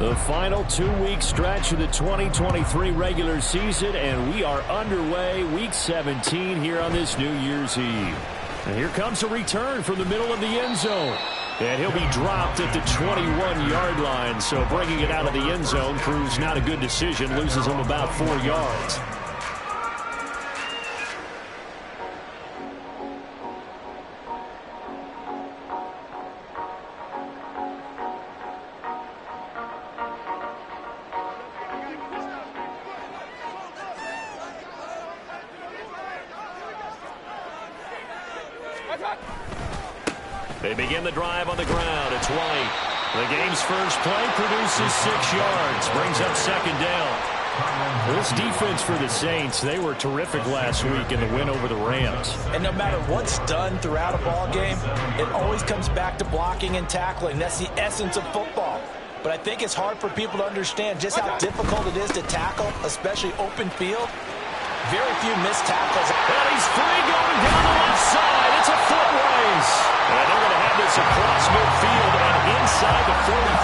The final 2-week stretch of the 2023 regular season, and we are underway week 17 here on this New Year's Eve. And here comes a return from the middle of the end zone. And he'll be dropped at the 21-yard line, so bringing it out of the end zone proves not a good decision, loses him about 4 yards. They begin the drive on the ground at 20. The game's first play produces 6 yards, brings up second down. This defense for the Saints, they were terrific last week in the win over the Rams. And no matter what's done throughout a ball game, it always comes back to blocking and tackling. That's the essence of football. But I think it's hard for people to understand just how difficult it is to tackle, especially open field. Very few missed tackles. And he's free going down the left side. It's a foot race. And they're going to have this across midfield and inside the 45.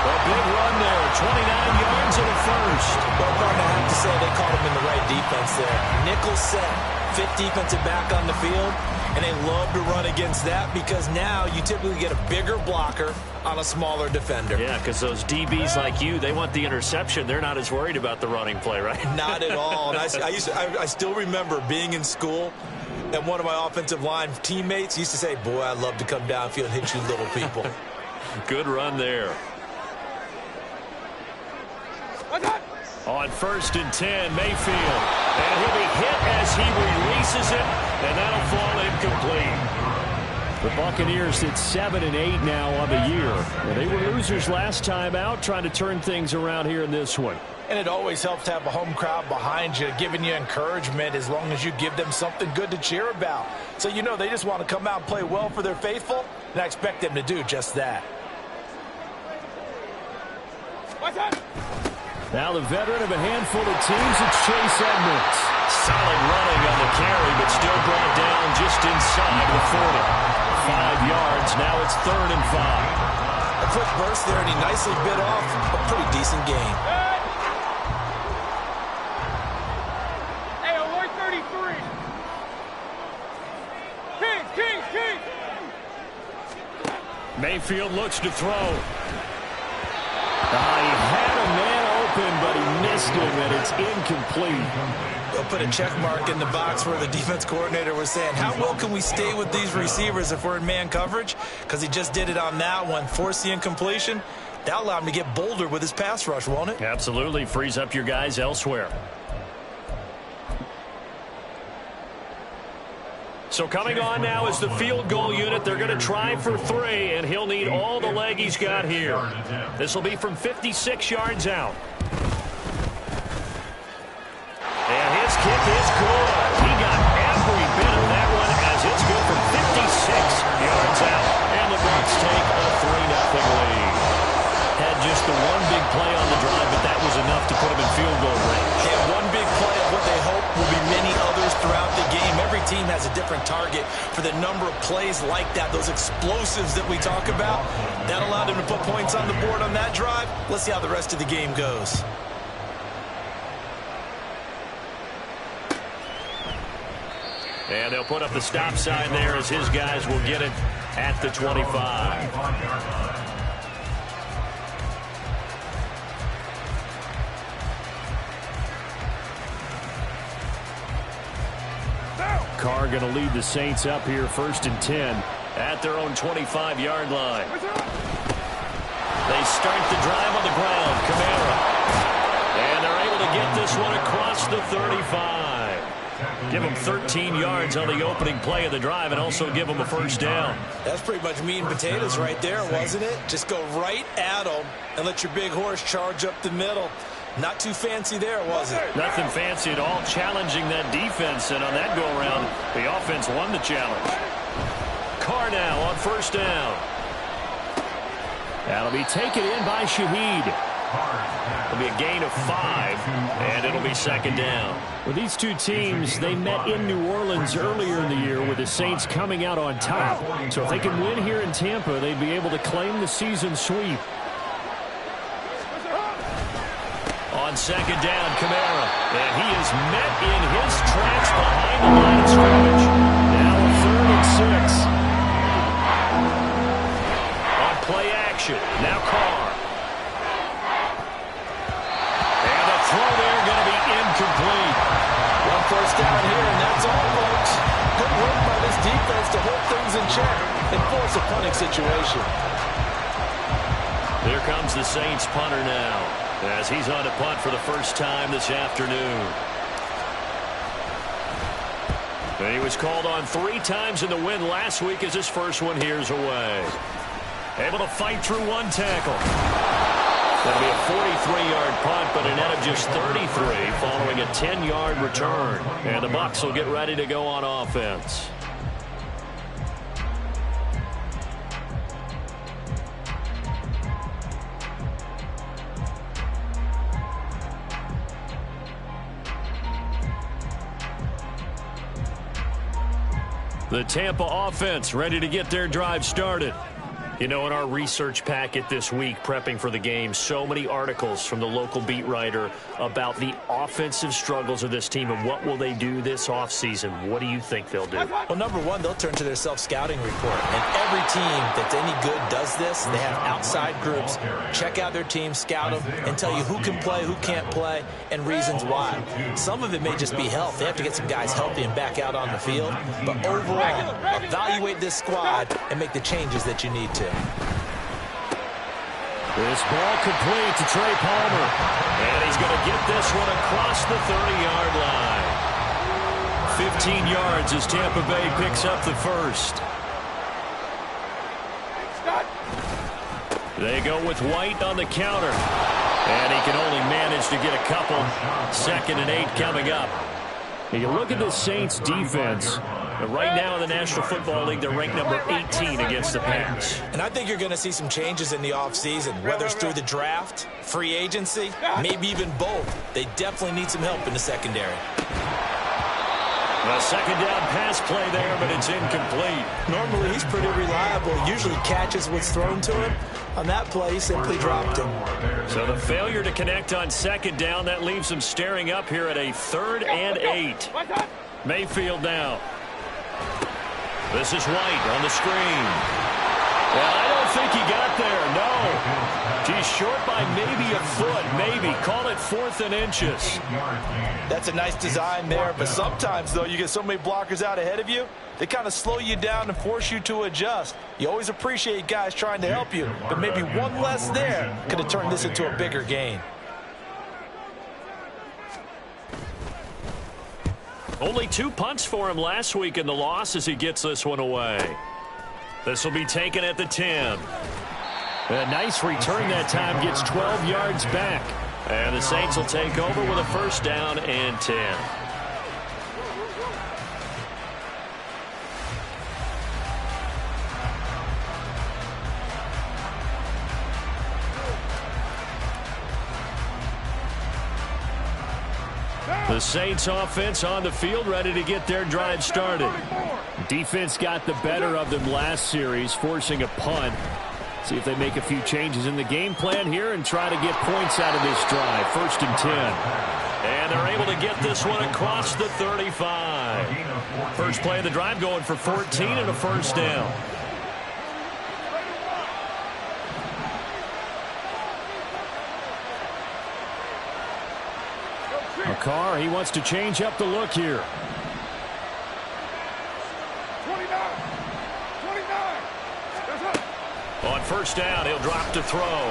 A big run there, 29 yards and a first. Well, I'm going to have to say they caught him in the right defense there. Nickel set, fit defensive back on the field, and they love to run against that because now you typically get a bigger blocker on a smaller defender. Yeah, because those DBs like you, they want the interception. They're not as worried about the running play, right? Not at all. And I still remember being in school, and one of my offensive line teammates used to say, boy, I'd love to come downfield and hit you little people. Good run there. On 1st and 10, Mayfield. And he'll be hit as he releases it, and that'll fall incomplete. The Buccaneers at 7-8 now on the year. Well, they were losers last time out, trying to turn things around here in this one. And it always helps to have a home crowd behind you, giving you encouragement as long as you give them something good to cheer about. So you know they just want to come out and play well for their faithful, and I expect them to do just that. Now the veteran of a handful of teams, it's Chase Edmonds. Solid running on the carry, but still brought down just inside the 40. 5 yards, now it's 3rd and 5. A quick burst there, and he nicely bit off a pretty decent gain. Hey, alert 33. King. Mayfield looks to throw. He had a man open, but he missed him, and it's incomplete. They'll put a check mark in the box where the defense coordinator was saying, how well can we stay with these receivers if we're in man coverage? Because he just did it on that one, forced the incompletion. That'll allow him to get bolder with his pass rush, won't it? Absolutely. Frees up your guys elsewhere. So coming on now is the field goal unit. They're going to try for 3, and he'll need all the leg he's got here. This will be from 56 yards out. And his kick is good. He got every bit of that one as it's good from 56 yards out. And the Bucs take a 3-0 lead. Had just the one big play on the drive, but that was enough to put him in field goal range. And one big play of what they hope will be many others throughout the game. Every team has a different target for the number of plays like that, those explosives that we talk about. That allowed him to put points on the board on that drive. Let's see how the rest of the game goes. And they'll put up the stop sign there as his guys will get it at the 25. Carr going to lead the Saints up here 1st and 10 at their own 25-yard line. They start the drive on the ground. Kamara. And they're able to get this one across the 35. Give them 13 yards on the opening play of the drive and also give them a 1st down. That's pretty much meat and potatoes right there, wasn't it? Just go right at them and let your big horse charge up the middle. Not too fancy there, was it? Nothing fancy at all, challenging that defense, and on that go-around, the offense won the challenge. Carr now on 1st down. That'll be taken in by Shaheed. It'll be a gain of 5, and it'll be 2nd down. Well, these two teams, they met in New Orleans earlier in the year with the Saints coming out on top. So if they can win here in Tampa, they'd be able to claim the season sweep. on second down, Kamara. And he is met in his tracks behind the line of scrimmage. Now a 3rd and 6. On play action. Now Carr. And the throw there going to be incomplete. 1 first down here, and that's all, folks. Good work by this defense to hold things in check and force a punting situation. Here comes the Saints punter now, as he's on to punt for the first time this afternoon. And he was called on 3 times in the win last week as his first one here's away. Able to fight through 1 tackle. That'll be a 43-yard punt, but a net of just 33 following a 10-yard return. And the Bucs will get ready to go on offense. The Tampa offense ready to get their drive started. You know, in our research packet this week, prepping for the game, so many articles from the local beat writer about the offensive struggles of this team and what will they do this offseason. What do you think they'll do? Well, number one, they'll turn to their self-scouting report. And every team that's any good does this. They have outside groups. Check out their team, scout them, and tell you who can play, who can't play, and reasons why. Some of it may just be health. They have to get some guys healthy and back out on the field. But overall, evaluate this squad and make the changes that you need to. This ball complete to Trey Palmer. And he's going to get this one across the 30-yard line. 15 yards as Tampa Bay picks up the first. They go with White on the counter. And he can only manage to get a couple. 2nd and 8 coming up. You look at the Saints defense. Right now in the National Football League, they're ranked number 18 against the pass. And I think you're going to see some changes in the offseason, whether it's through the draft, free agency, maybe even both. They definitely need some help in the secondary. A second down pass play there, but it's incomplete. Normally, he's pretty reliable. Usually catches what's thrown to him. On that play, he simply dropped him. So the failure to connect on second down, that leaves him staring up here at a 3rd and 8. Mayfield now. This is White on the screen. Well, I don't think he got there, no. He's short by maybe a foot, maybe. Call it 4th and inches. That's a nice design there, but sometimes, though, you get so many blockers out ahead of you, they kind of slow you down and force you to adjust. You always appreciate guys trying to help you, but maybe one less there could have turned this into a bigger gain. Only 2 punts for him last week in the loss as he gets this one away. This will be taken at the 10. A nice return that time, gets 12 yards back. And the Saints will take over with a 1st down and 10. The Saints offense on the field, ready to get their drive started. Defense got the better of them last series, forcing a punt. See if they make a few changes in the game plan here and try to get points out of this drive. 1st and 10. And they're able to get this one across the 35. First play of the drive going for 14 and a 1st down. Carr, he wants to change up the look here. 29. On 1st down, he'll drop to throw.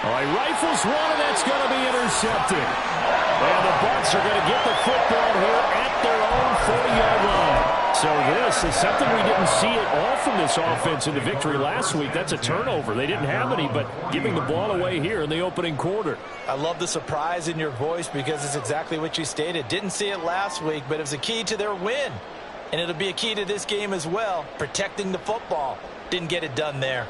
All right, rifles one, and that's going to be intercepted. And the Bucs are going to get the football here at their own 40-yard line. So this is something we didn't see at all from this offense in the victory last week. That's a turnover. They didn't have any, but giving the ball away here in the opening quarter. I love the surprise in your voice because it's exactly what you stated. Didn't see it last week, but it was a key to their win. And it'll be a key to this game as well, protecting the football. Didn't get it done there.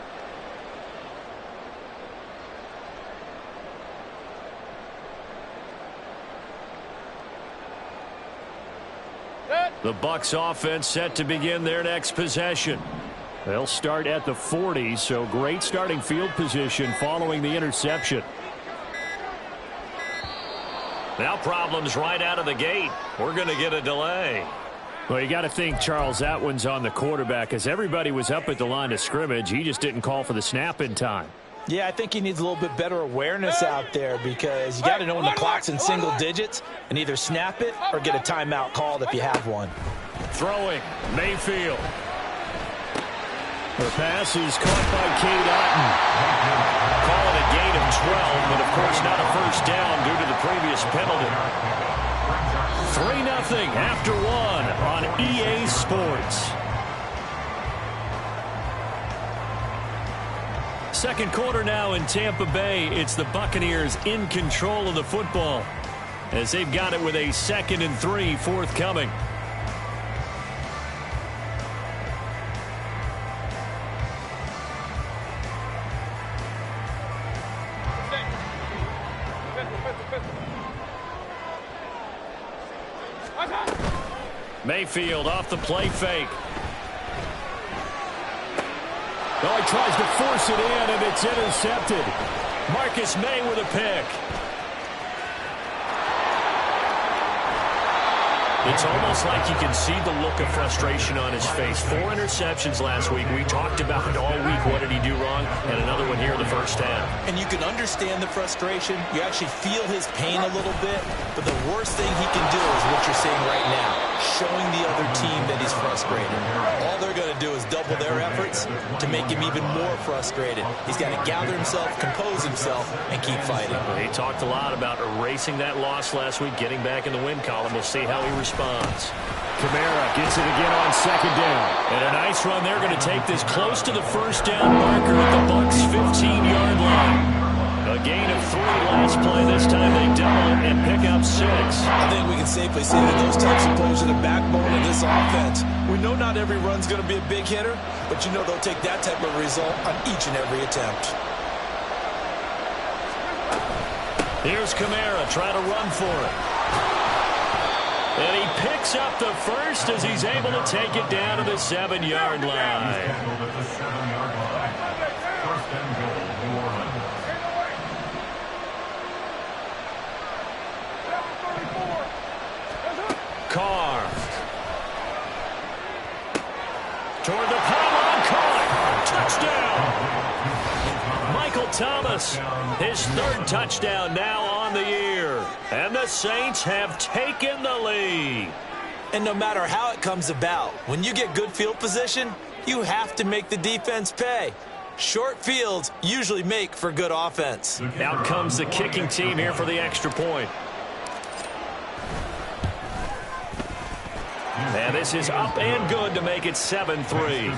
The Bucs offense set to begin their next possession. They'll start at the 40, so great starting field position following the interception. Now problems right out of the gate. We're going to get a delay. Well, you got to think, Charles, that one's on the quarterback, as everybody was up at the line of scrimmage. He just didn't call for the snap in time. Yeah, I think he needs a little bit better awareness out there, because you got to know when the clock's in single digits and either snap it or get a timeout called if you have one. Throwing, Mayfield. The pass is caught by Cade Otton. Call it a gain of 12, but of course not a first down due to the previous penalty. 3-0 after one on EA Sports. Second quarter now in Tampa Bay. It's the Buccaneers in control of the football, as they've got it with a 2nd and 3 forthcoming. Mayfield off the play fake. Oh, he tries to force it in, and it's intercepted. Marcus May with a pick. It's almost like you can see the look of frustration on his face. 4 interceptions last week. We talked about it all week. What did he do wrong? And another one here in the first half. And you can understand the frustration. You actually feel his pain a little bit. But the worst thing he can do is what you're seeing right now, showing the other team that he's frustrated. All they're going to do is double their efforts to make him even more frustrated. He's got to gather himself, compose himself, and keep fighting. He talked a lot about erasing that loss last week, getting back in the win column. We'll see how he responds. Kamara gets it again on 2nd down. And a nice run. They're going to take this close to the first down marker at the Bucs' 15-yard line. A gain of 3 last play. This time they double it and pick up 6. I think we can safely say that those types of plays are the backbone of this offense. We know not every run's going to be a big hitter, but you know they'll take that type of result on each and every attempt. Here's Kamara trying to run for it. And he picks up the first as he's able to take it down to the 7-yard line. Carr. Toward the pylon, caught. Touchdown. Michael Thomas, his 3rd touchdown now on the year. And the Saints have taken the lead. And no matter how it comes about, when you get good field position, you have to make the defense pay. Short fields usually make for good offense. Out comes the kicking team here for the extra point. And this is up and good to make it 7-3.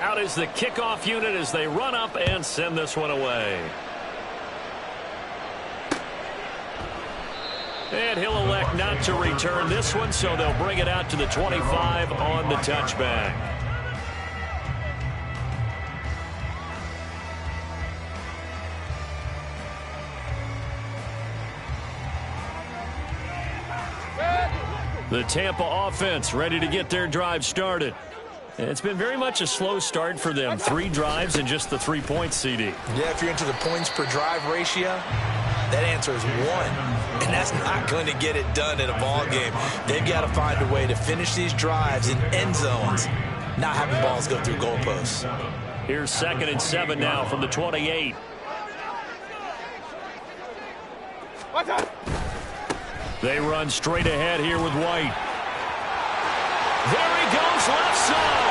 Out is the kickoff unit as they run up and send this one away. And he'll elect not to return this one, so they'll bring it out to the 25 on the touchback. The Tampa offense ready to get their drive started. It's been very much a slow start for them. 3 drives and just the 3 points, CD. Yeah, if you're into the points per drive ratio, that answer is 1. And that's not going to get it done in a ball game. They've got to find a way to finish these drives in end zones, not having balls go through goalposts. Here's 2nd and 7 now from the 28. They run straight ahead here with White. There he goes, left side.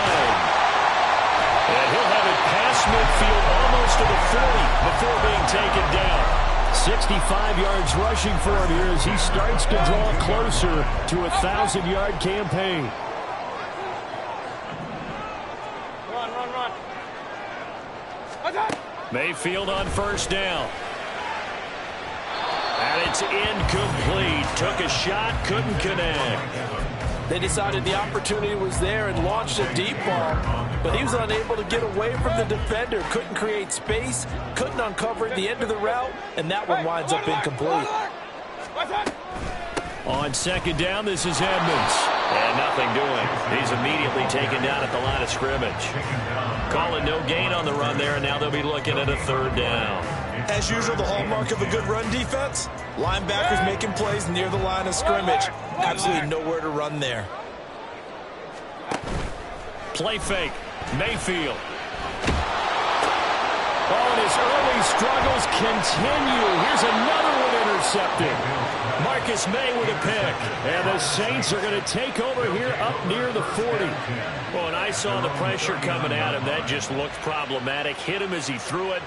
And he'll have it past midfield almost to the 40 before being taken down. 65 yards rushing for him here as he starts to draw closer to a 1,000-yard campaign. Run. Mayfield on first down. And It's incomplete. Took a shot, couldn't connect. They decided the opportunity was there and launched a deep ball, but he was unable to get away from the defender. Couldn't create space, couldn't uncover at the end of the route, and that one winds up incomplete. On second down, this is Edmonds. And nothing doing. He's immediately taken down at the line of scrimmage. Calling no gain on the run there, and now they'll be looking at a third down. As usual, the hallmark of a good run defense, linebackers making plays near the line of scrimmage. Absolutely nowhere to run there. Play fake. Mayfield. Oh, and his early struggles continue. Here's another one intercepted. Marcus May with a pick. And the Saints are going to take over here up near the 40. Well, and I saw the pressure coming at him. That just looked problematic. Hit him as he threw it,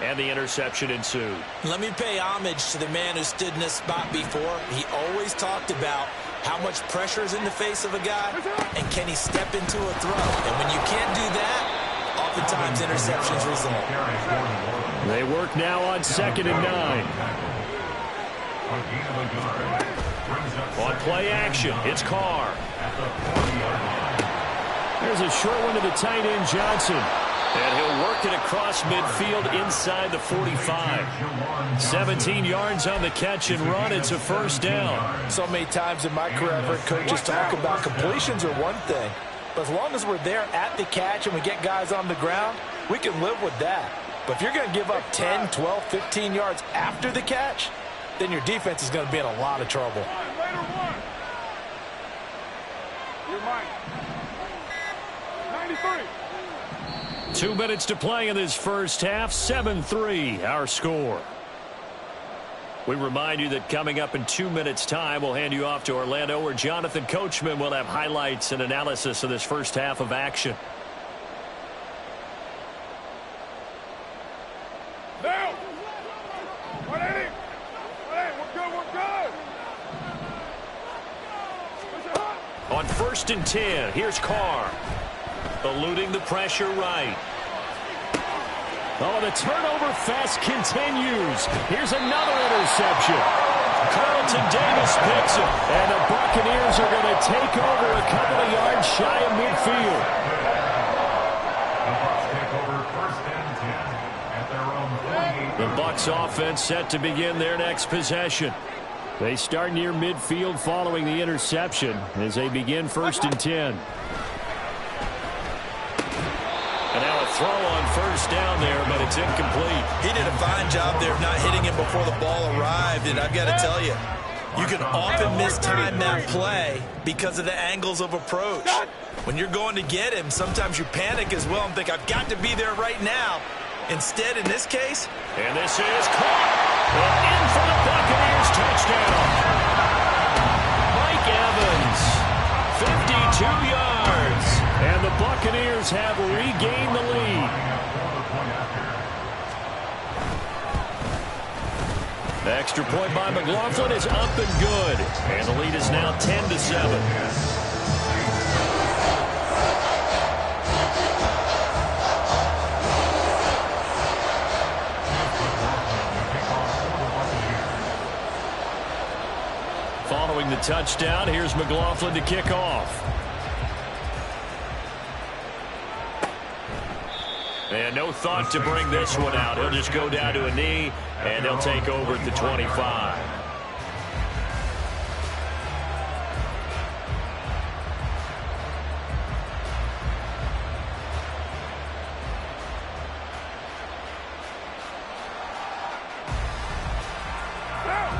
and the interception ensued. Let me pay homage to the man who stood in this spot before. He always talked about how much pressure is in the face of a guy, and can he step into a throw. And when you can't do that, oftentimes interceptions result. They work now on 2nd and 9. On play action, it's Carr. There's a short one to the tight end, Johnson. And he'll work it across midfield inside the 45. 17 yards on the catch and run. It's a first down. So many times in my career, I've heard coaches talk about completions are one thing. But as long as we're there at the catch and we get guys on the ground, we can live with that. But if you're going to give up 10, 12, 15 yards after the catch, then your defense is going to be in a lot of trouble. You're mine. 93. 2 minutes to play in this first half. 7-3 our score. We remind you that coming up in 2 minutes time, we'll hand you off to Orlando, where Jonathan Coachman will have highlights and analysis of this first half of action. Now. 180. 180. We're good. We're good. On 1st and 10, here's Carr. Eluding the pressure right. Oh, the turnover fest continues. Here's another interception. Carlton Davis picks it. And the Buccaneers are going to take over a couple of yards shy of midfield. The Bucs offense set to begin their next possession. They start near midfield following the interception as they begin 1st and 10. And now a throw on 1st down there, but it's incomplete. He did a fine job there of not hitting him before the ball arrived, and I've got to tell you, you can often mistime that play because of the angles of approach. When you're going to get him, sometimes you panic as well and think, I've got to be there right now. Instead, in this case, and this is caught. And in for the Buccaneers, touchdown. Mike Evans, 52 yards. And the Buccaneers have regained the lead. The extra point by McLaughlin is up and good. And the lead is now 10-7. Following the touchdown, here's McLaughlin to kick off. And no thought to bring this one out. He'll just go down to a knee, and they'll take over at the 25.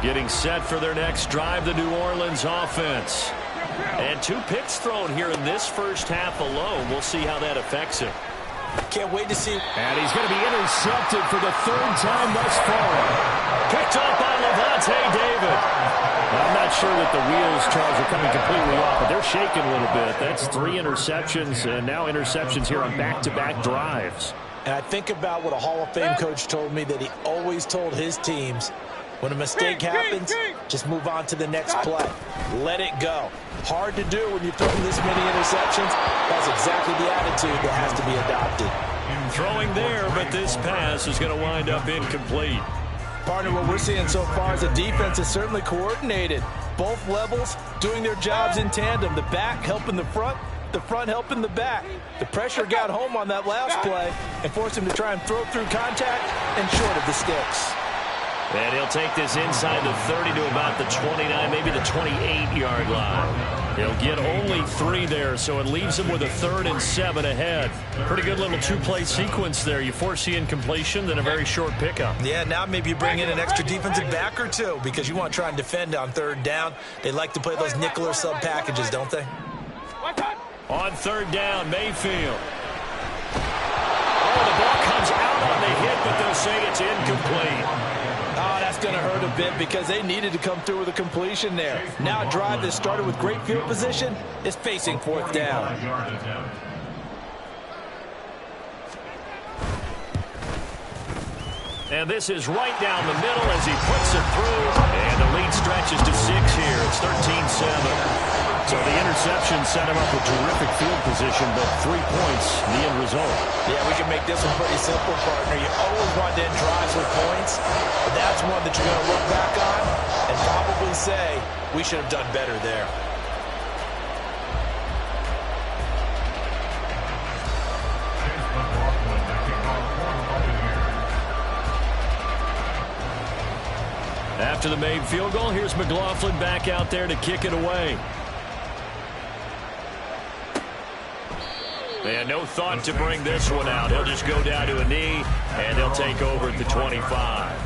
Getting set for their next drive, the New Orleans offense. And 2 picks thrown here in this first half alone. We'll see how that affects him. can't wait to see. And he's going to be intercepted for the 3rd time thus far. Picked up by Levante David. I'm not sure that the wheels, Charles, are coming completely off, but they're shaking a little bit. That's 3 interceptions, and now interceptions here on back-to-back drives. And I think about what a Hall of Fame coach told me, that he always told his teams, when a mistake happens, just move on to the next play. Let it go. Hard to do when you're throwing this many interceptions. That's exactly the attitude that has to be adopted. Throwing there, but this pass is going to wind up incomplete. Partner, what we're seeing so far is the defense is certainly coordinated. Both levels doing their jobs in tandem. The back helping the front helping the back. The pressure got home on that last play and forced him to try and throw through contact and short of the sticks. And he'll take this inside the 30 to about the 29, maybe the 28-yard line. He'll get only 3 there, so it leaves him with a 3rd and 7 ahead. Pretty good little 2-play sequence there. You force the incompletion, then a very short pickup. Yeah, now maybe you bring in an extra defensive back or 2 because you want to try and defend on 3rd down. They like to play those nickel or sub packages, don't they? On 3rd down, Mayfield. Oh, the ball comes out on the hit, but they'll say it's incomplete. Oh, that's going to hurt a bit because they needed to come through with a completion there. Now a drive that started with great field position is facing 4th down. And this is right down the middle as he puts it through. And the lead stretches to 6 here. It's 13-7. So the interception set him up with terrific field position, but 3 points, the end result. Yeah, we can make this one pretty simple, partner. You always want to end drives with points, but that's one that you're going to look back on and probably say, we should have done better there. After the made field goal, here's McLaughlin back out there to kick it away. And no thought to bring this one out. He'll just go down to a knee, and they'll take over at the 25.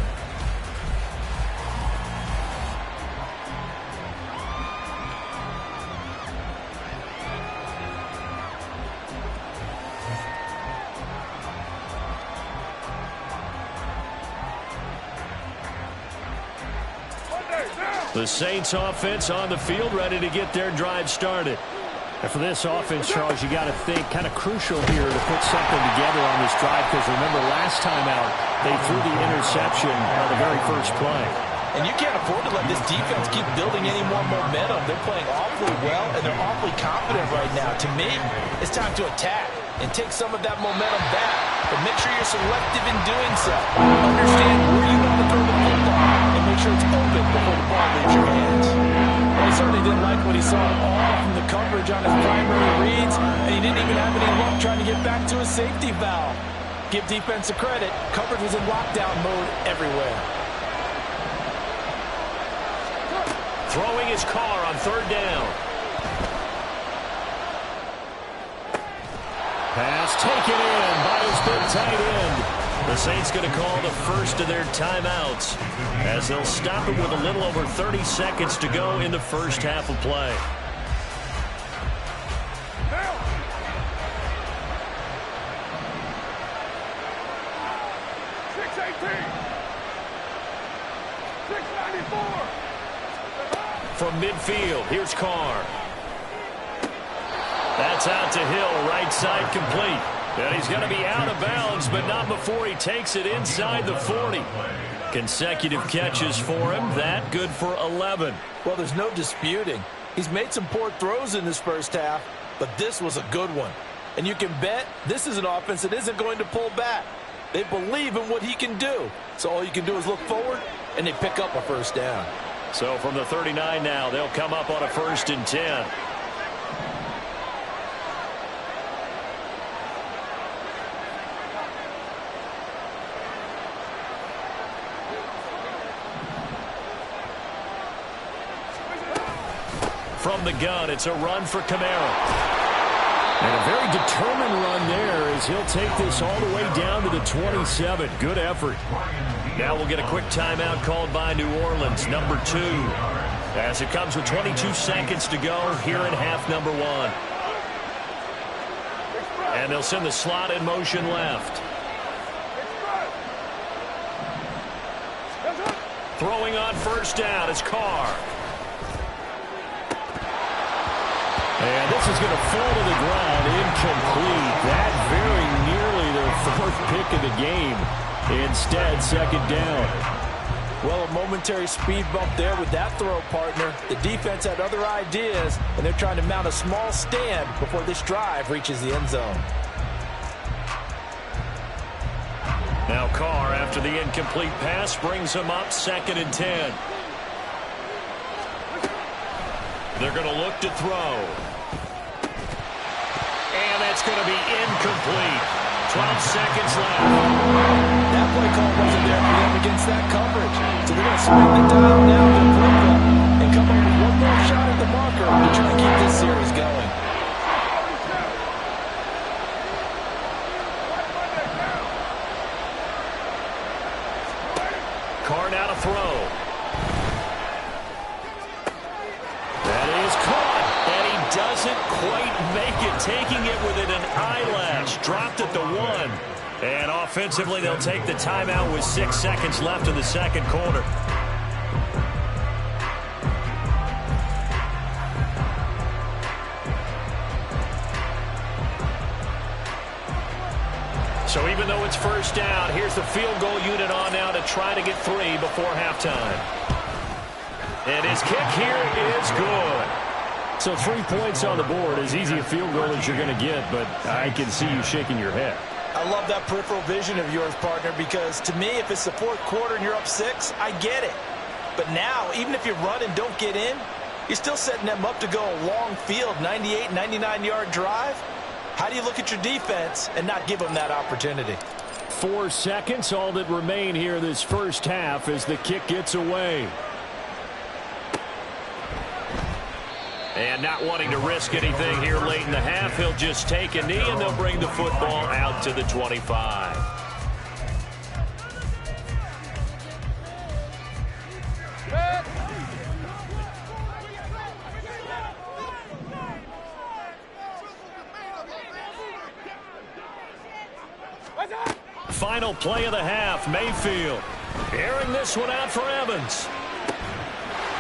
The Saints offense on the field, ready to get their drive started. And for this offense, Charles, you got to think kind of crucial here to put something together on this drive because remember last time out, they threw the interception on the very first play. And you can't afford to let this defense keep building any more momentum. They're playing awfully well, and they're awfully confident right now. To me, it's time to attack and take some of that momentum back. But make sure you're selective in doing so. Understand where you want to throw the football and make sure it's open before the ball leaves your hands. Well, he certainly didn't like what he saw at all from the coverage on his primary reads, and he didn't even have any luck trying to get back to his safety valve. Give defense a credit. Coverage was in lockdown mode everywhere. Throwing his car on 3rd down. Pass taken in by his big tight end. The Saints going to call the first of their timeouts as they'll stop it with a little over 30 seconds to go in the first half of play. From midfield, here's Carr. That's out to Hill, right side complete. And he's going to be out of bounds, but not before he takes it inside the 40. Consecutive catches for him. That good for 11. Well, there's no disputing. He's made some poor throws in this first half, but this was a good one. And you can bet this is an offense that isn't going to pull back. They believe in what he can do. So all you can do is look forward, and they pick up a first down. So from the 39 now, they'll come up on a 1st and 10. From the gun, it's a run for Kamara. And a very determined run there as he'll take this all the way down to the 27. Good effort. Now we'll get a quick timeout called by New Orleans, number 2. As it comes with 22 seconds to go here in half number 1. And they'll send the slot in motion left. Throwing on 1st down is Carr. And this is going to fall to the ground, incomplete. That very nearly their 4th pick of the game. Instead, 2nd down. Well, a momentary speed bump there with that throw, partner. The defense had other ideas, and they're trying to mount a small stand before this drive reaches the end zone. Now Carr, after the incomplete pass, brings him up 2nd and 10. They're going to look to throw. And that's going to be incomplete. 12 seconds left. That play call wasn't there for them against that coverage. So they're going to spin the dial now to flip them and come up with one more shot at the marker to try to keep this series going. Carr now to throw. That is caught, and he doesn't quite make it, taking it within an eyelash. Dropped at the 1. And offensively, they'll take the timeout with 6 seconds left in the second quarter. So even though it's first down, here's the field goal unit on now to try to get 3 before halftime. And his kick here is good. So 3 points on the board, as easy a field goal as you're going to get, but I can see you shaking your head. I love that peripheral vision of yours, partner, because to me, if it's the fourth quarter and you're up 6, I get it. But now, even if you run and don't get in, you're still setting them up to go a long field, 98, 99-yard drive. How do you look at your defense and not give them that opportunity? 4 seconds, all that remain here this first half as the kick gets away. And not wanting to risk anything here late in the half, he'll just take a knee, and they'll bring the football out to the 25. Final play of the half, Mayfield. Airing this one out for Evans.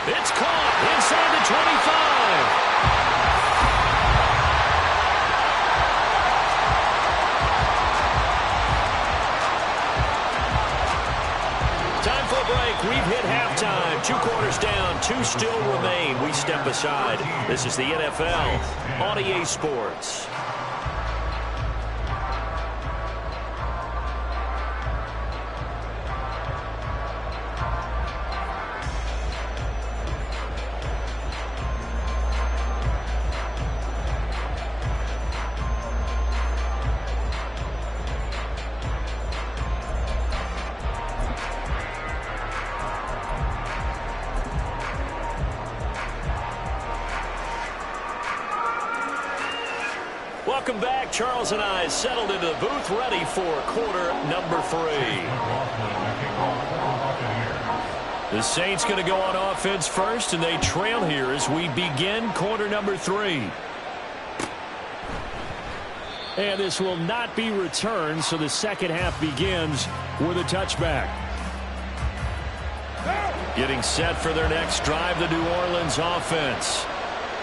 It's caught inside the 25. Time for a break. We've hit halftime. 2 quarters down, 2 still remain. We step aside. This is the NFL on EA Sports. Welcome back. Charles and I settled into the booth, ready for quarter number 3. The Saints going to go on offense first, and they trail here as we begin quarter number 3. And this will not be returned, so the second half begins with a touchback. Getting set for their next drive, the New Orleans offense.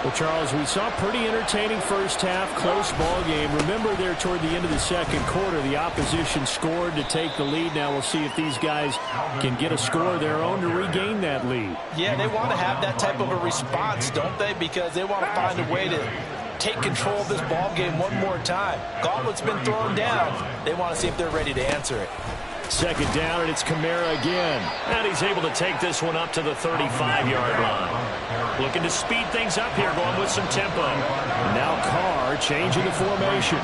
Well, Charles, we saw a pretty entertaining first half, close ball game. Remember there toward the end of the second quarter, the opposition scored to take the lead. Now we'll see if these guys can get a score of their own to regain that lead. Yeah, they want to have that type of a response, don't they? Because they want to find a way to take control of this ball game one more time. Gauntlet's been thrown down. They want to see if they're ready to answer it. Second down, and it's Kamara again. And he's able to take this one up to the 35-yard line. Looking to speed things up here, going with some tempo. Now Carr changing the formation.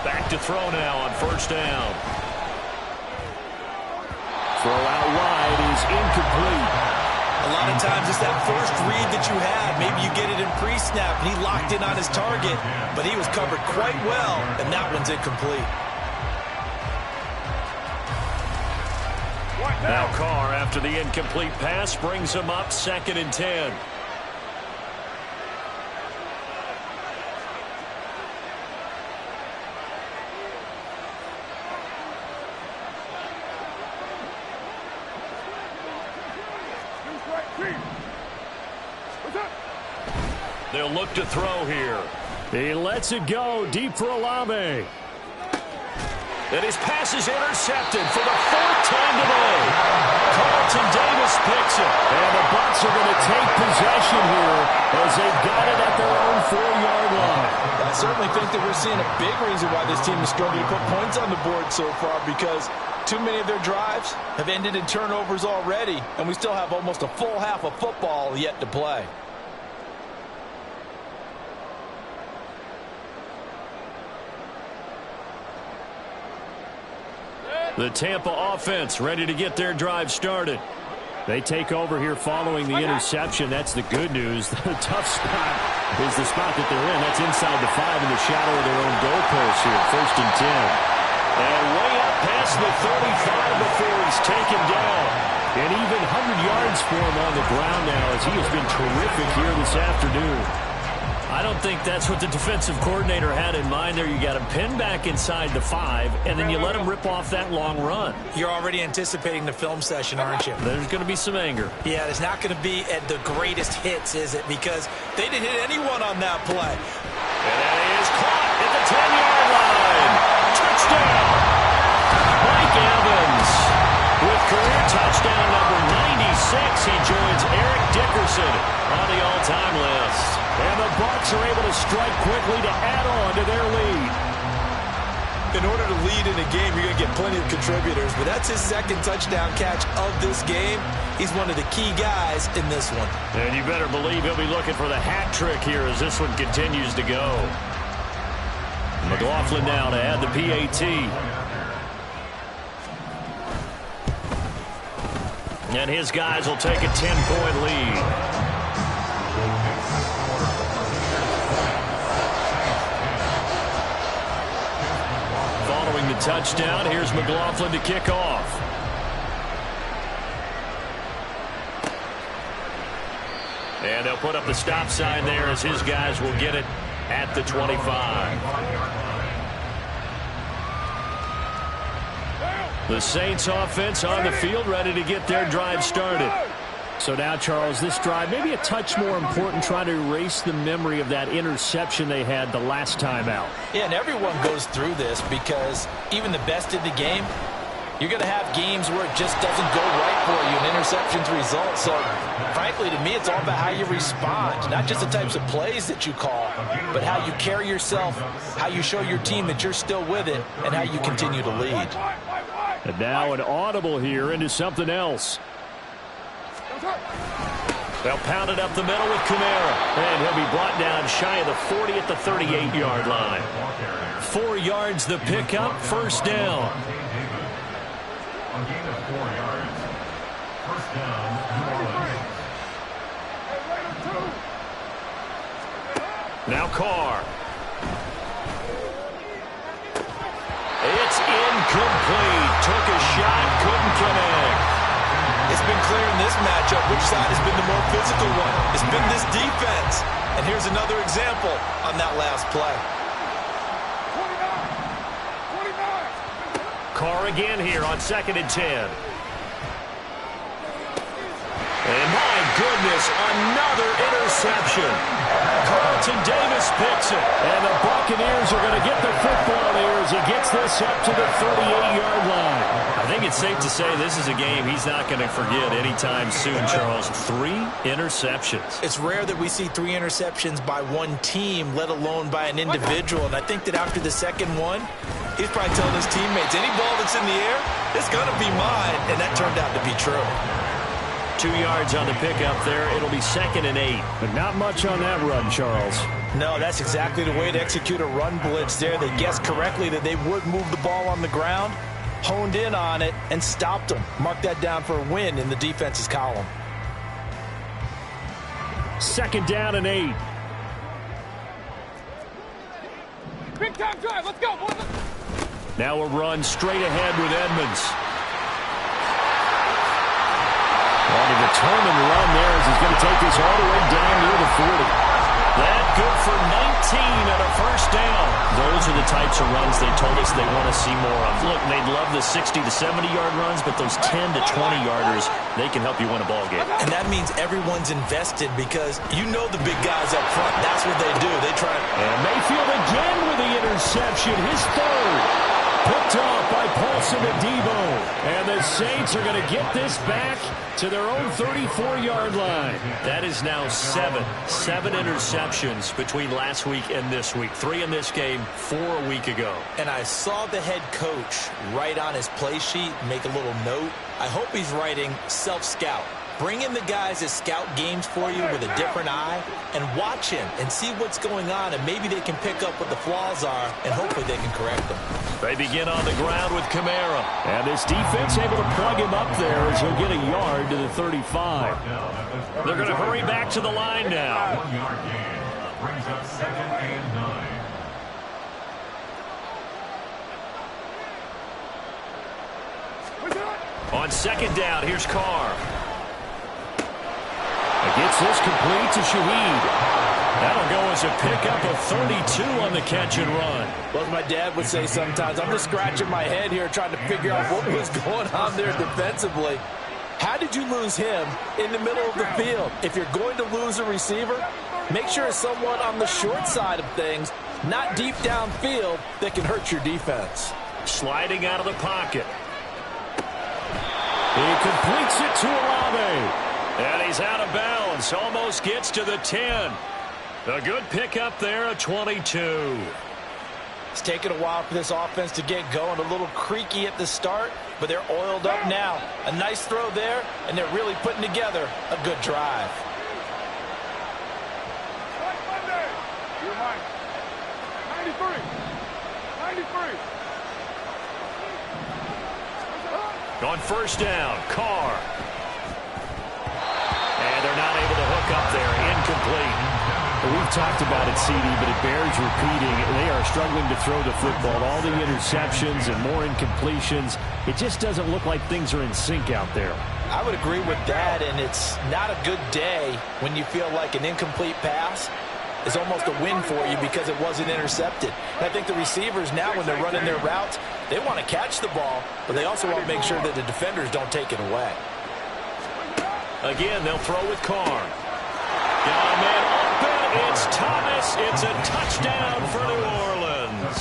Back to throw now on first down. Throw out wide is incomplete. A lot of times it's that first read that you have. Maybe you get it in pre-snap, and he locked in on his target, but he was covered quite well, and that one's incomplete. Now Carr, after the incomplete pass, brings him up 2nd and 10. They'll look to throw here. He lets it go deep for Olave. And his pass is intercepted for the fourth time today. Carlton Davis picks it. And the Bucs are going to take possession here as they've got it at their own 4-yard line. I certainly think that we're seeing a big reason why this team is struggling to put points on the board so far, because too many of their drives have ended in turnovers already, and we still have almost a full half of football yet to play. The Tampa offense ready to get their drive started. They take over here following the interception. That's the good news. The tough spot is the spot that they're in. That's inside the 5 in the shadow of their own goalpost here. 1st and 10. And way up past the 35 before he's taken down. And even 100 yards for him on the ground now as he has been terrific here this afternoon. I don't think that's what the defensive coordinator had in mind there. You got him pinned back inside the 5, and then you let him rip off that long run. You're already anticipating the film session, aren't you? There's going to be some anger. Yeah, it's not going to be at the greatest hits, is it? Because they didn't hit anyone on that play. And that is caught at the 10-yard line. Touchdown! Mike Evans with career touchdown number 96. He joins Eric Dickerson on the all-time list. And the Bucs are able to strike quickly to add on to their lead. In order to lead in a game, you're going to get plenty of contributors, but that's his second touchdown catch of this game. He's one of the key guys in this one. And you better believe he'll be looking for the hat trick here as this one continues to go. McLaughlin now to add the PAT. And his guys will take a 10-point lead. Following the touchdown, here's McLaughlin to kick off. And they'll put up the stop sign there as his guys will get it at the 25. The Saints offense on the field ready to get their drive started. So now, Charles, this drive maybe a touch more important, trying to erase the memory of that interception they had the last time out. Yeah, and everyone goes through this because even the best in the game, you're going to have games where it just doesn't go right for you and interceptions result. So, frankly, to me, it's all about how you respond, not just the types of plays that you call, but how you carry yourself, how you show your team that you're still with it, and how you continue to lead. And now an audible here into something else. They'll pound it up the middle with Kamara. And he'll be brought down shy of the 40 at the 38-yard line. 4 yards the pickup, 1st down. Now Carr. It's incomplete. Took a shot, couldn't connect. It's been clear in this matchup which side has been the more physical one. It's been this defense. And here's another example on that last play. 29. Carr again here on 2nd and 10. And my goodness, another interception. Carlton Davis picks it. And the Buccaneers are going to get the football here as he gets this up to the 38-yard line. I think it's safe to say this is a game he's not going to forget anytime soon, Charles. 3 interceptions. It's rare that we see 3 interceptions by one team, let alone by an individual. And I think that after the second one, he's probably telling his teammates, any ball that's in the air, it's going to be mine. And that turned out to be true. 2 yards on the pickup there. It'll be 2nd and 8. But not much on that run, Charles. No, that's exactly the way to execute a run blitz there. They guessed correctly that they would move the ball on the ground, honed in on it, and stopped them. Mark that down for a win in the defense's column. 2nd down and 8. Big time drive. Let's go, boys. Now a run straight ahead with Edmonds. On a determined run there as he's going to take this all the way down near the 40. That good for 19 and a 1st down. Those are the types of runs they told us they want to see more of. Look, they'd love the 60 to 70-yard runs, but those 10 to 20-yarders, they can help you win a ball game. And that means everyone's invested because you know the big guys up front. That's what they do. They try. And Mayfield again with the interception, his 3rd. Picked off by Paulson Adebo. And the Saints are going to get this back to their own 34-yard line. That is now seven interceptions between last week and this week. 3 in this game, 4 a week ago. And I saw the head coach write on his play sheet, make a little note. I hope he's writing self-scout. Bring in the guys that scout games for you with a different eye and watch him and see what's going on, and maybe they can pick up what the flaws are, and hopefully they can correct them. They begin on the ground with Kamara. And this defense able to plug him up there as he'll get a yard to the 35. They're going to hurry back to the line now. 1 yard gain. Brings up 2nd and 9. On 2nd down, here's Carr. Gets this complete to Shaheed. That'll go as a pickup of 32 on the catch and run. Well, as my dad would say sometimes, I'm just scratching my head here trying to figure out what was going on there defensively. How did you lose him in the middle of the field? If you're going to lose a receiver, make sure it's someone on the short side of things, not deep downfield, that can hurt your defense. Sliding out of the pocket. He completes it to Olave. And he's out of bounds. Almost gets to the 10. A good pickup there, a 22. It's taken a while for this offense to get going. A little creaky at the start, but they're oiled up now. A nice throw there, and they're really putting together a good drive. You're mine. 93. 93. On 1st down, Carr. And they're not able to hook up there. Incomplete. We've talked about it, CD, but it bears repeating. They are struggling to throw the football. All the interceptions and more incompletions. It just doesn't look like things are in sync out there. I would agree with that, and it's not a good day when you feel like an incomplete pass is almost a win for you because it wasn't intercepted. And I think the receivers now, when they're running their routes, they want to catch the ball, but they also want to make sure that the defenders don't take it away. Again, they'll throw with Carr. Got a man open. It's Thomas. It's a touchdown for New Orleans.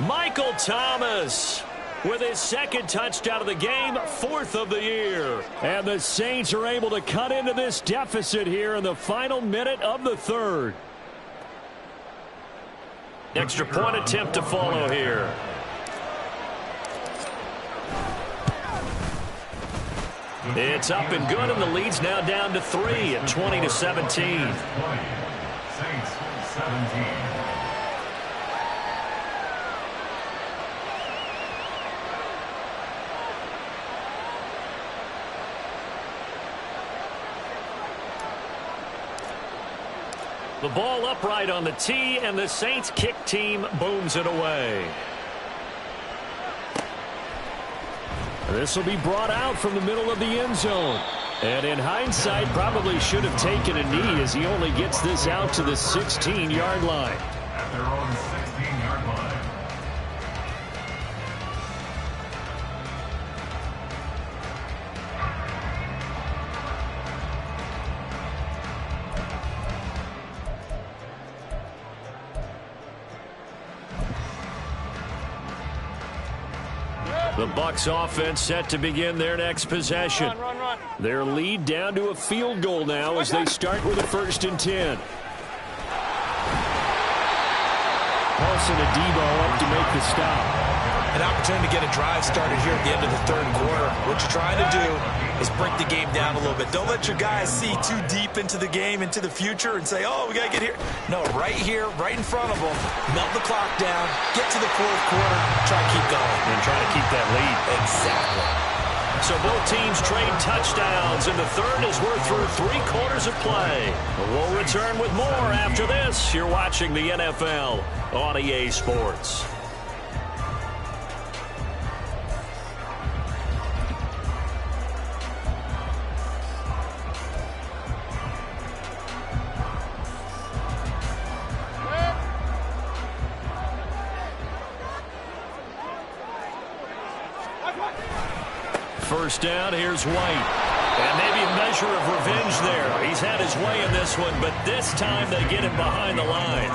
Michael Thomas with his 2nd touchdown of the game, 4th of the year. And the Saints are able to cut into this deficit here in the final minute of the 3rd. Extra point attempt to follow here. It's up and good, and the lead's now down to 3 at 20-17. Saints 17. The ball upright on the tee, and the Saints kick team booms it away. This will be brought out from the middle of the end zone. And in hindsight, probably should have taken a knee as he only gets this out to the 16-yard line. At their own 16-yard line. The Bucs offense set to begin their next possession. Run. Their lead down to a field goal now as they start with a 1st and 10. Paulson Adebo up to make the stop. An opportunity to get a drive started here at the end of the 3rd quarter. What you're trying to do is break the game down a little bit. Don't let your guys see too deep into the game, into the future, and say, oh, we got to get here. No, right here, right in front of them, melt the clock down, get to the 4th quarter, try to keep going. And try to keep that lead. Exactly. So both teams trade touchdowns, and the 3rd as we're through 3 quarters of play. We'll return with more after this. You're watching the NFL on EA Sports. First down, here's White. And maybe a measure of revenge there. He's had his way in this one, but this time they get him behind the line.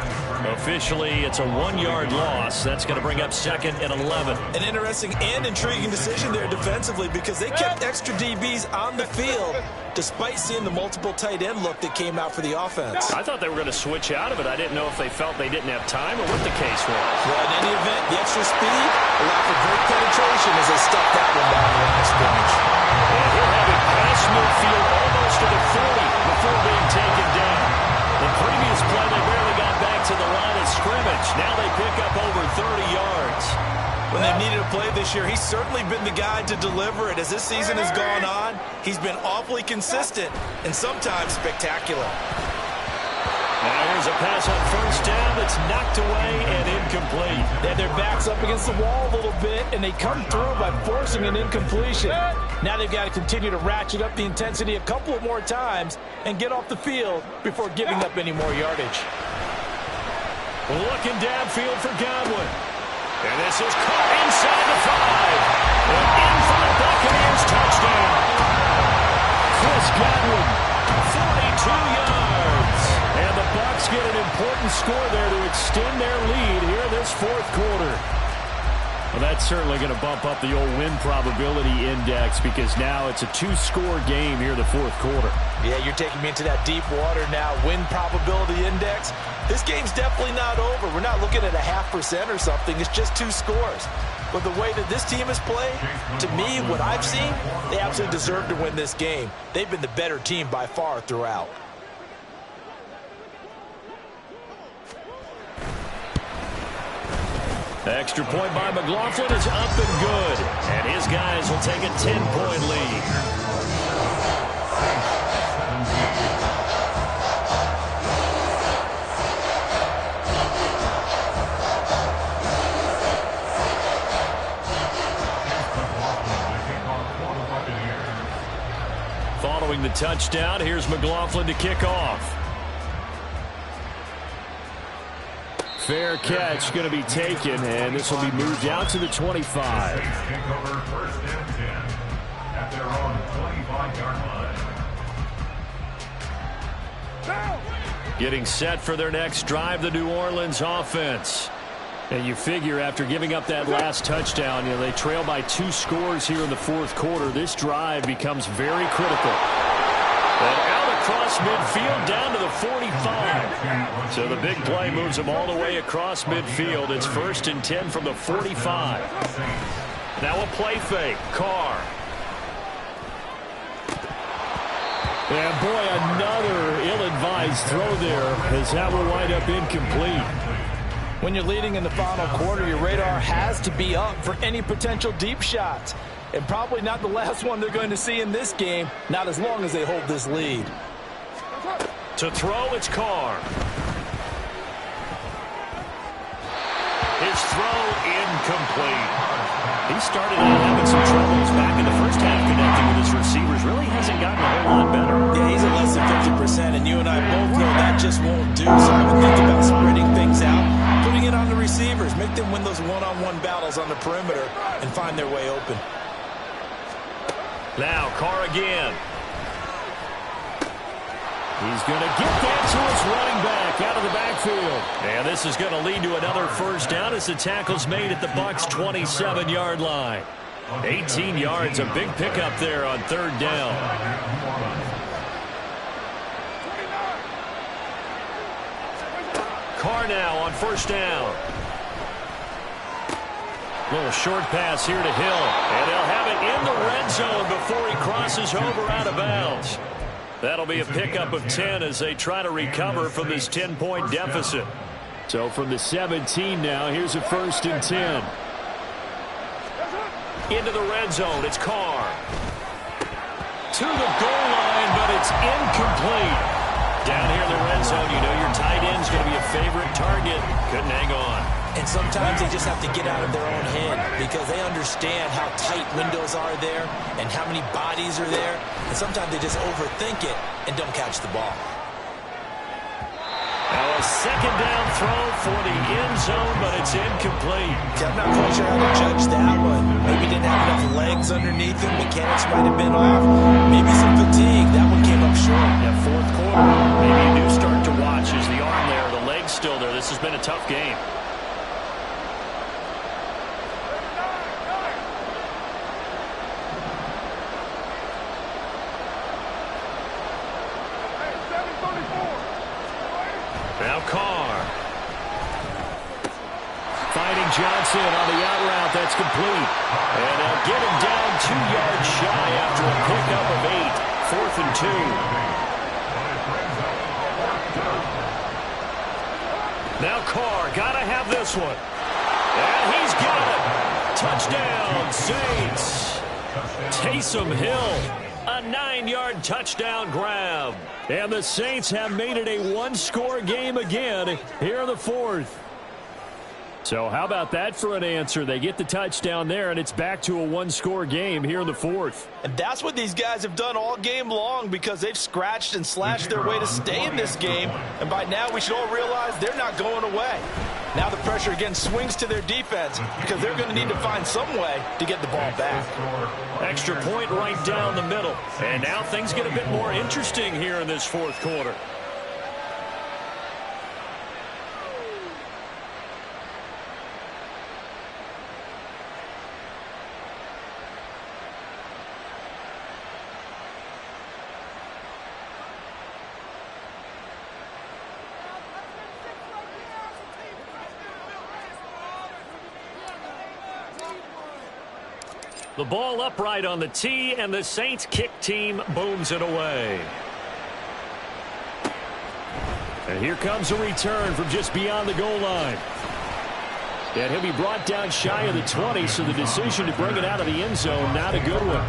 Officially, it's a 1-yard loss. That's going to bring up 2nd and 11. An interesting and intriguing decision there defensively because they kept extra DBs on the field despite seeing the multiple tight end look that came out for the offense. I thought they were going to switch out of it. I didn't know if they felt they didn't have time or what the case was. Well, in any event, the extra speed allowed for great penetration as they stuffed that one down the line of scrimmage. And he'll have it past midfield almost to the 40 before being taken down. The previous play, they barely got back to the line of scrimmage. Now they pick up over 30 yards. When they've needed a play this year, he's certainly been the guy to deliver it. As this season has gone on, he's been awfully consistent and sometimes spectacular. Now here's a pass on first down that's knocked away and incomplete. They had their backs up against the wall a little bit, and they come through by forcing an incompletion. Now they've got to continue to ratchet up the intensity a couple of more times and get off the field before giving up any more yardage. Looking downfield for Godwin. And this is caught inside the 5. And in for the Buccaneers touchdown. Chris Godwin, 42 yards. And the Bucs get an important score there to extend their lead here this 4th quarter. Well, that's certainly going to bump up the old win probability index because now it's a 2-score game here in the 4th quarter. Yeah, you're taking me into that deep water now. Win probability index. This game's definitely not over. We're not looking at a 0.5% or something. It's just 2 scores. But the way that this team has played, to me, what I've seen, they absolutely deserve to win this game. They've been the better team by far throughout. Extra point by McLaughlin is up and good. And his guys will take a 10-point lead. Following the touchdown, here's McLaughlin to kick off. Fair catch going to be taken, and this will be moved out to the 25. Take over 1st and 10 at their own 25-yard line. Getting set for their next drive, the New Orleans offense. And you figure after giving up that last touchdown, they trail by 2 scores here in the 4th quarter. This drive becomes very critical. And out across midfield down to the 45. So the big play moves them all the way across midfield. It's 1st and 10 from the 45. Now a play fake. Carr. And boy, another ill-advised throw there as that will wind up incomplete. When you're leading in the final quarter, your radar has to be up for any potential deep shots. And probably not the last one they're going to see in this game, not as long as they hold this lead. To throw, it's Carr. His throw incomplete. He started out having some troubles back in the first half connecting with his receivers. Really hasn't gotten a whole lot better. Yeah, he's at less than 50%, and you and I both know that just won't do. So I would think about spreading things out, putting it on the receivers, make them win those one-on-one battles on the perimeter, and find their way open. Now, Carr again. He's going to get that to his running back out of the backfield. And this is going to lead to another first down as the tackle's made at the Bucs' 27-yard line. 18 yards, a big pickup there on 3rd down. Carr now on 1st down. Little short pass here to Hill. And they'll have it in the red zone before he crosses over out of bounds. That'll be a pickup of 10 as they try to recover from this 10-point deficit. So from the 17 now, here's a 1st and 10. Into the red zone, it's Carr. To the goal line, but it's incomplete. Down here in the red zone, you know your tight end's going to be a favorite target. Couldn't hang on. And sometimes they just have to get out of their own head because they understand how tight windows are there and how many bodies are there. And sometimes they just overthink it and don't catch the ball. Now a 2nd down throw for the end zone, but it's incomplete. I'm not quite sure how to judge that one. Maybe didn't have enough legs underneath him. Mechanics might have been off. Maybe some fatigue. That one came up short. Yeah, 4th quarter. Maybe a new start to watch as the arm there, the leg's still there. The this has been a tough game. Now Carr. Finding Johnson on the out route. That's complete. And they'll get him down 2 yards shy after a pickup of 8. 4th and 2. Now Carr. Got to have this one. And he's got it. Touchdown, Saints. Taysom Hill. A 9-yard touchdown grab. And the Saints have made it a one-score game again here in the 4th. So how about that for an answer? They get the touchdown there, and it's back to a one-score game here in the 4th. And that's what these guys have done all game long because they've scratched and slashed their way to stay in this game. And by now we should all realize they're not going away. Now the pressure again swings to their defense because they're going to need to find some way to get the ball back. Extra point right down the middle. And now things get a bit more interesting here in this 4th quarter. The ball upright on the tee, and the Saints kick team booms it away. And here comes a return from just beyond the goal line. And he'll be brought down shy of the 20, so the decision to bring it out of the end zone, not a good one.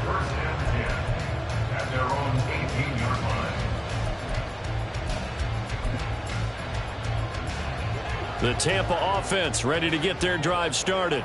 At their own 18-yard line. The Tampa offense ready to get their drive started.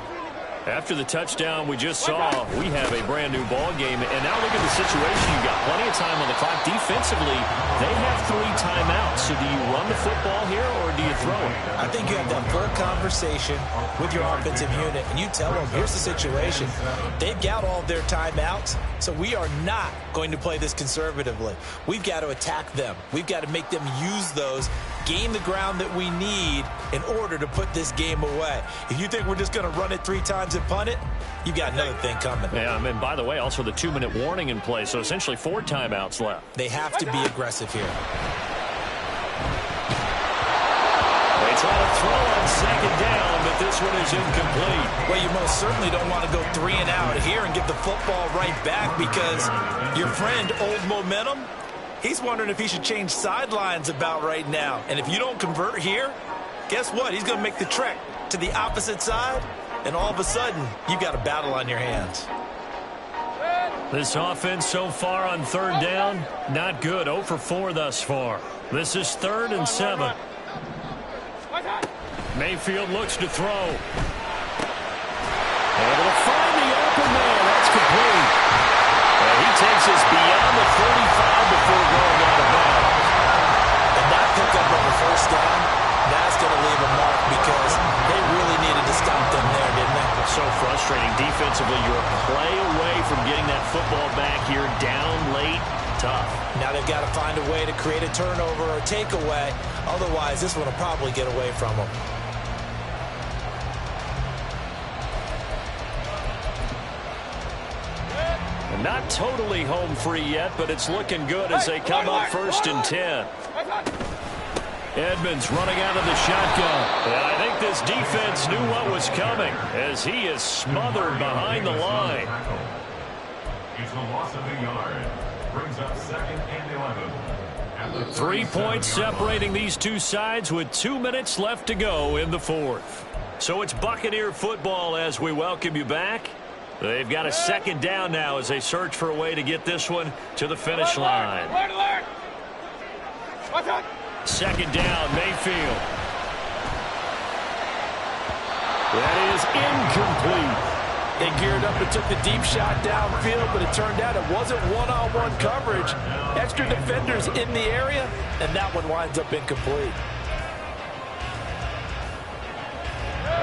After the touchdown we just saw, we have a brand new ball game. And now look at the situation. You've got plenty of time on the clock. Defensively, they have 3 timeouts. So do you run the football here or do you throw it? I think you have that full conversation with your offensive unit, and you tell them, here's the situation. They've got all of their timeouts, so we are not going to play this conservatively. We've got to attack them. We've got to make them use those, gain the ground that we need in order to put this game away. If you think we're just going to run it 3 times and punt it, you've got another thing coming. Yeah, and by the way, also the 2-minute warning in play, so essentially 4 timeouts left. They have to be aggressive here. They try to throw on 2nd down, but this one is incomplete. Well, you most certainly don't want to go 3 and out here and get the football right back because your friend, Old Momentum, he's wondering if he should change sidelines about right now. And if you don't convert here, guess what? He's going to make the trek to the opposite side, and all of a sudden, you've got a battle on your hands. This offense so far on 3rd down, not good. 0 for 4 thus far. This is 3rd and 7. Mayfield looks to throw. Able to find the open man. That's complete. And he takes us beyond the 35 before going out of bounds. And that pickup on the 1st down, that's going to leave a mark because they really needed to stop them there, didn't they? So frustrating. Defensively, you're a play away from getting that football back here. Down late, tough. Now they've got to find a way to create a turnover or takeaway. Otherwise, this one will probably get away from them. Not totally home free yet, but it's looking good as they come up 1st and 10. Edmonds running out of the shotgun. And I think this defense knew what was coming as he is smothered behind the line. It's a loss of a yard. Brings up 2nd and 11. 3 points separating these two sides with 2 minutes left to go in the 4th. So it's Buccaneer football as we welcome you back. They've got a 2nd down now as they search for a way to get this one to the finish line. 2nd down, Mayfield. That is incomplete. They geared up and took the deep shot downfield, but it turned out it wasn't one-on-one coverage. Extra defenders in the area, and that one winds up incomplete.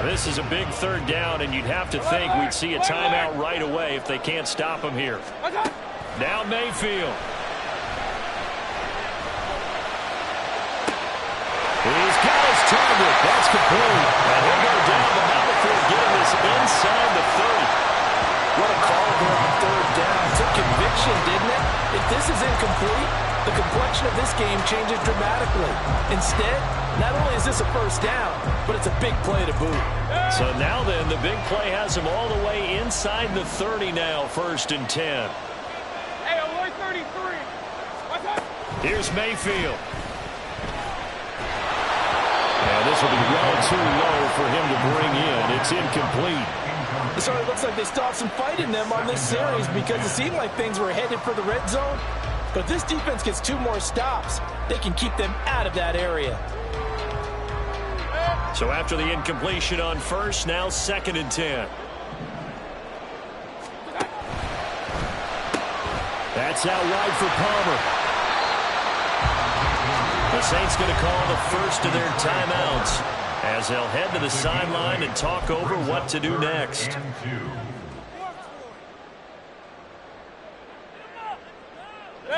This is a big 3rd down, and you'd have to think we'd see a timeout right away if they can't stop him here. Now Mayfield. He's got his his target. That's complete. And he'll go down, but not before getting this inside the 30. What a call there on third down. Took conviction, didn't it? If this is incomplete, the complexion of this game changes dramatically. Instead, not only is this a first down, but it's a big play to boot. So now then, the big play has him all the way inside the 30 now, 1st and 10. Hey, only 33. What's up? Here's Mayfield. And this will be well too low for him to bring in. It's incomplete. So it looks like they still have some fight in them on this series because it seemed like things were headed for the red zone. But if this defense gets 2 more stops, they can keep them out of that area. So after the incompletion on 1st, now 2nd and 10. That's out wide for Palmer. The Saints going to call the first of their timeouts as they'll head to the sideline and talk over what to do next.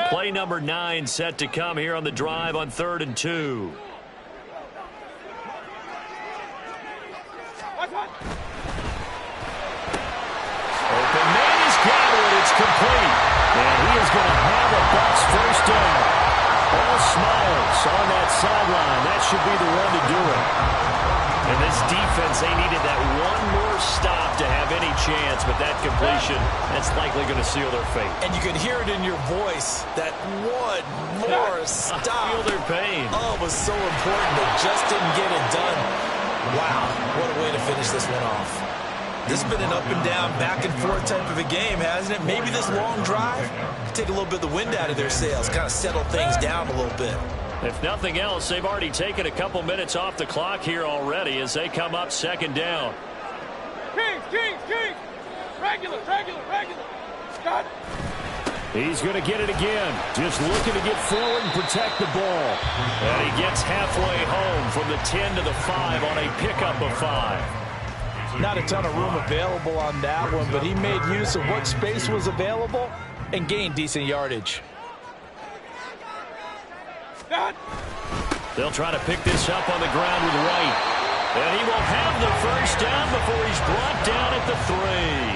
Play number 9 set to come here on the drive on 3rd and 2. Open man is gathered. It's complete. And he is going to have a Bucs first down. All Smiles on that sideline. That should be the one to do it. And this defense, they needed that one more stop to have any chance, but that completion, that's likely going to seal their fate. And you can hear it in your voice, that one more stop. I feel their pain. Oh, it was so important. They just didn't get it done. Wow, what a way to finish this one off. This has been an up and down, back and forth type of a game, hasn't it? Maybe this long drive could take a little bit of the wind out of their sails, kind of settle things down a little bit. If nothing else, they've already taken a couple minutes off the clock here already as they come up 2nd down. Kings. Regular. Got it. He's going to get it again. Just looking to get forward and protect the ball. And he gets halfway home from the 10 to the 5 on a pickup of 5. Not a ton of room available on that one, but he made use of what space was available and gained decent yardage. They'll try to pick this up on the ground with White. And he will have the first down before he's brought down at the 3.